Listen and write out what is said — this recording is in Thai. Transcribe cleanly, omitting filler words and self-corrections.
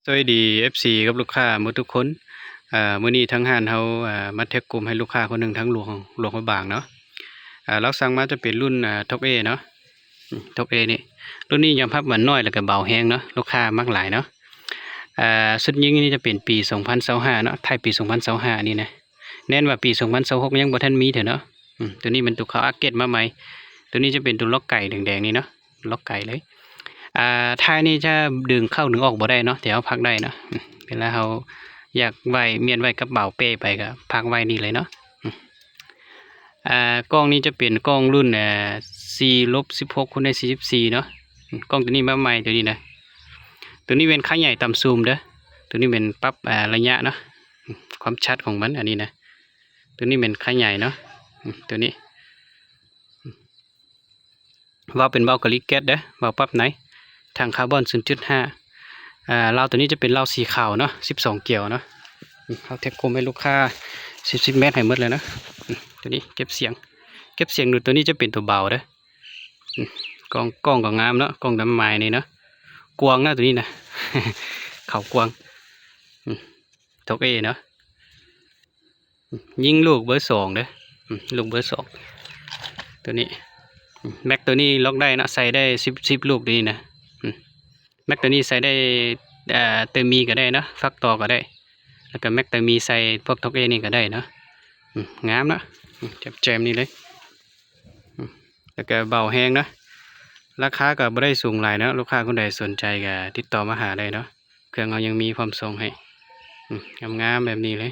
สวัสดี FC กับลูกค้าหมดทุกคนมื้อนี้ทางห้านเฮามาแท็กกลุ่มให้ลูกค้าคนหนึงทั้งหลวงพระบางเนาะเราสั่งมาจะเป็นรุ่นท็อป A เนาะท็อป A นี่รุ่นนี้ยอมรับว่าน้อยแล้วก็เบาแฮงเนาะลูกค้ามักหลายเนาะชุดยิงนี่จะเป็นปี2025เนาะไทยปี2025นี่นะแน่นว่าปี2026ยังบ่ทันมีเถอะเนาะตัวนี้มันตัวเขาอัปเกรดมาใหม่ตัวนี้จะเป็นตัวล็อกไก่แดงๆนี่เนาะล็อกไก่เลยท้ายนี่จะดึงเข้าดึงออกบ่ได้เนาะแต่เอาพักได้เนาะเวลาเราอยากไว้เมียนไว้กับเบาเป้ไปก็พักไว้นี่เลยเนาะกล้องนี้จะเป็นกล้องรุ่น4-16คูณ44เนาะกล้องตัวนี้มาใหม่ตัวนี้นะตัวนี้เป็นค่าใหญ่ต่ำซูมเด้อตัวนี้เป็นปรับระยะเนาะความชัดของมันอันนี้นะตัวนี้เป็นค่าใหญ่เนาะตัวนี้ว่าเป็นเบากะลิแก๊สเด้อเบาปรับไหนทางคาร์บอน 0.5เราตัวนี้จะเป็นเราสีขาวเนาะ12เกี่ยวเนาะเขาเทคโคมให้ลูกค้า10 เมตรให้หมดเลยนะตัวนี้เก็บเสียงดูตัวนี้จะเป็นตัวเบาเด้อกล้องก็งามเนาะกล้องดำไม้นี่เนาะกวางนะตัวนี้นะเขากวางท็อป A เนาะยิงลูกเบอร์2เด้อลูกเบอร์2ตัวนี้แม็กตัวนี้ล็อกได้นะใส่ได้10ลูกนี่นะแม็กตัวนี้ใส่ได้เติมมีก็ได้นะฟักต่อก็ได้แล้วก็แม็กตัวมีใส่พวกท็อป A นี่ก็ได้นะงามนะแจมนี่เลยแล้วก็เบาแห้งนะราคาก็ไม่ได้สูงหลายนะลูกค้าคนใดสนใจก็ติดต่อมาหาได้เนาะเครื่องเรายังมีความทรงให้งามๆแบบนี้เลย